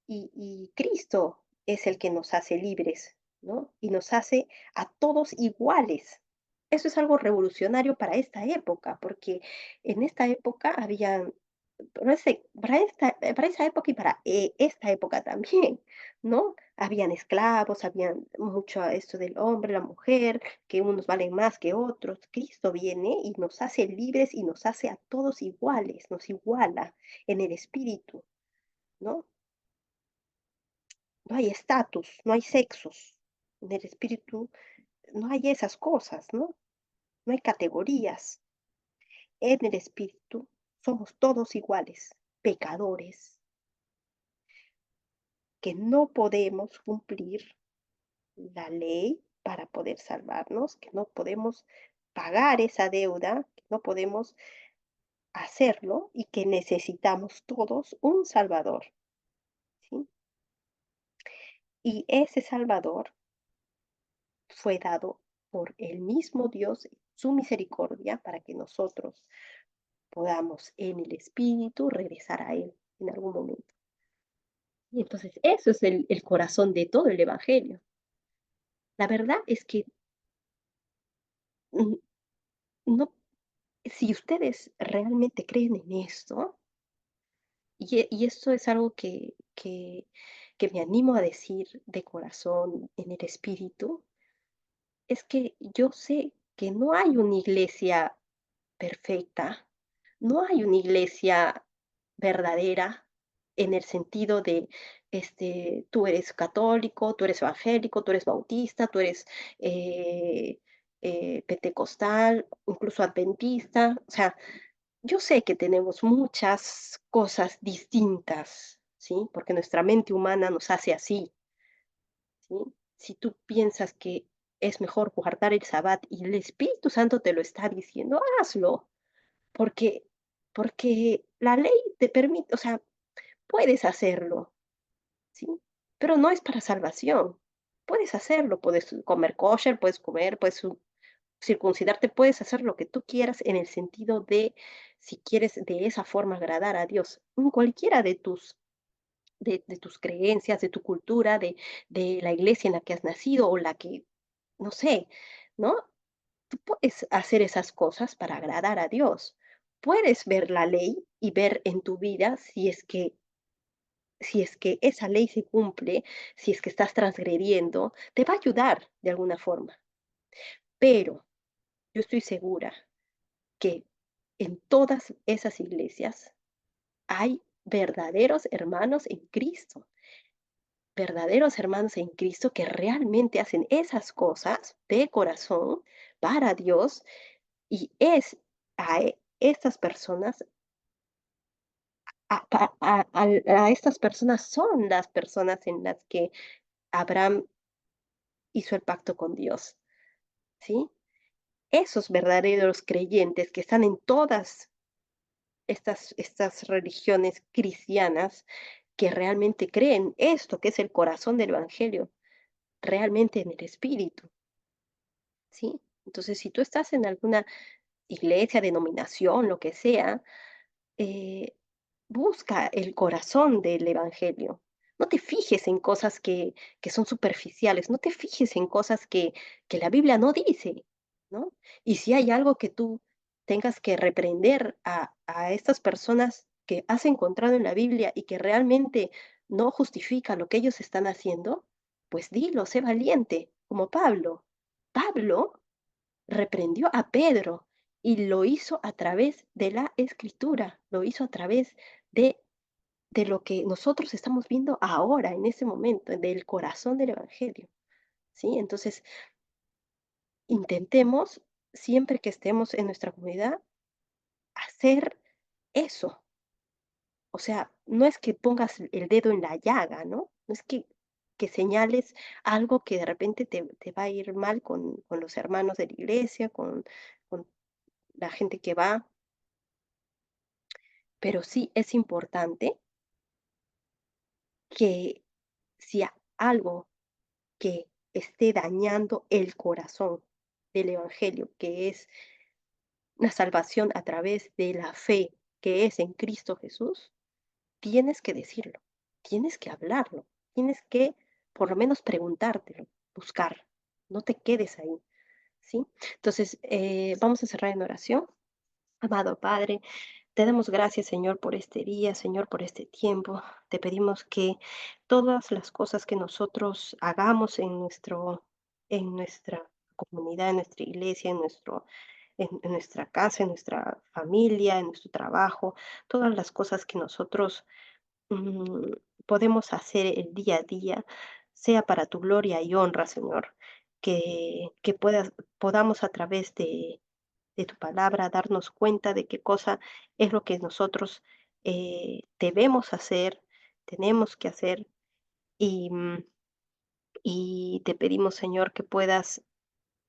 y Cristo es el que nos hace libres, ¿no? Y nos hace a todos iguales. Eso es algo revolucionario para esta época, porque en esta época había, para esa época y para esta época también, ¿no? Habían esclavos, habían mucho esto del hombre, la mujer, que unos valen más que otros. Cristo viene y nos hace libres y nos hace a todos iguales, nos iguala en el espíritu, ¿no? No hay estatus, no hay sexos. En el espíritu no hay esas cosas, ¿no? No hay categorías. En el espíritu somos todos iguales, pecadores, que no podemos cumplir la ley para poder salvarnos, que no podemos pagar esa deuda, que no podemos hacerlo y que necesitamos todos un Salvador, ¿sí? Y ese Salvador fue dado por el mismo Dios, su misericordia, para que nosotros podamos en el Espíritu regresar a Él en algún momento. Y entonces eso es el corazón de todo el Evangelio. La verdad es que mm, no, si ustedes realmente creen en esto, y esto es algo que me animo a decir de corazón en el Espíritu, es que yo sé que no hay una iglesia perfecta. No hay una iglesia verdadera en el sentido de, tú eres católico, tú eres evangélico, tú eres bautista, tú eres eh, pentecostal, incluso adventista. O sea, yo sé que tenemos muchas cosas distintas, ¿sí? Porque nuestra mente humana nos hace así, ¿sí? Si tú piensas que es mejor guardar el sabbat y el Espíritu Santo te lo está diciendo, hazlo. Porque la ley te permite, o sea, puedes hacerlo, ¿sí? Pero no es para salvación. Puedes hacerlo, puedes comer kosher, puedes comer, puedes circuncidarte, puedes hacer lo que tú quieras en el sentido de, si quieres de esa forma agradar a Dios, en cualquiera de tus creencias, de tu cultura, de la iglesia en la que has nacido o la que, no sé, ¿no? Tú puedes hacer esas cosas para agradar a Dios. Puedes ver la ley y ver en tu vida si es que esa ley se cumple, si es que estás transgrediendo, te va a ayudar de alguna forma. Pero yo estoy segura que en todas esas iglesias hay verdaderos hermanos en Cristo que realmente hacen esas cosas de corazón para Dios y es estas personas, a estas personas son las personas en las que Abraham hizo el pacto con Dios, ¿sí? Esos verdaderos creyentes que están en todas estas religiones cristianas que realmente creen esto que es el corazón del evangelio, realmente en el espíritu, ¿sí? Entonces, si tú estás en alguna iglesia, denominación, lo que sea, eh, busca el corazón del evangelio. No te fijes en cosas que son superficiales, no te fijes en cosas que la Biblia no dice, ¿no? Y si hay algo que tú tengas que reprender a estas personas que has encontrado en la Biblia y que realmente no justifica lo que ellos están haciendo, pues dilo, sé valiente, como Pablo. Pablo reprendió a Pedro y lo hizo a través de la escritura, lo hizo a través de, de lo que nosotros estamos viendo ahora, en ese momento, del corazón del Evangelio. ¿Sí? Entonces, intentemos, siempre que estemos en nuestra comunidad, hacer eso. O sea, no es que pongas el dedo en la llaga, ¿no? No es que señales algo que de repente te va a ir mal con los hermanos de la iglesia, con la gente que va, pero sí es importante que si algo que esté dañando el corazón del evangelio, que es la salvación a través de la fe que es en Cristo Jesús, tienes que decirlo, tienes que hablarlo, tienes que por lo menos preguntártelo, buscar, no te quedes ahí, ¿sí? Entonces, vamos a cerrar en oración. Amado Padre, te damos gracias, Señor, por este día, Señor, por este tiempo. Te pedimos que todas las cosas que nosotros hagamos en nuestra comunidad, en nuestra iglesia, en nuestra casa, en nuestra familia, en nuestro trabajo, todas las cosas que nosotros mm, podemos hacer el día a día, sea para tu gloria y honra, Señor, que podamos a través de tu palabra darnos cuenta de qué cosa es lo que nosotros debemos hacer, tenemos que hacer y, y te pedimos, Señor, que puedas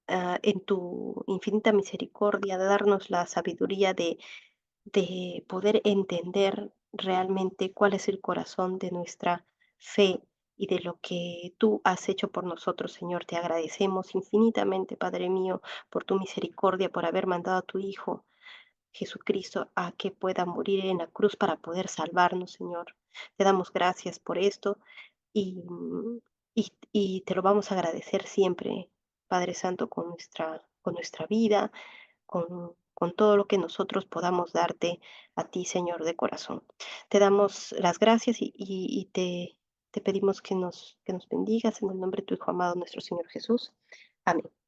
en tu infinita misericordia darnos la sabiduría de poder entender realmente cuál es el corazón de nuestra fe y de lo que tú has hecho por nosotros, Señor. Te agradecemos infinitamente, Padre mío, por tu misericordia, por haber mandado a tu Hijo Jesucristo a que pueda morir en la cruz para poder salvarnos, Señor. Te damos gracias por esto y, y te lo vamos a agradecer siempre, Padre Santo, con nuestra vida, con todo lo que nosotros podamos darte a ti, Señor, de corazón. Te damos las gracias y te pedimos que nos bendigas en el nombre de tu Hijo amado, nuestro Señor Jesús. Amén.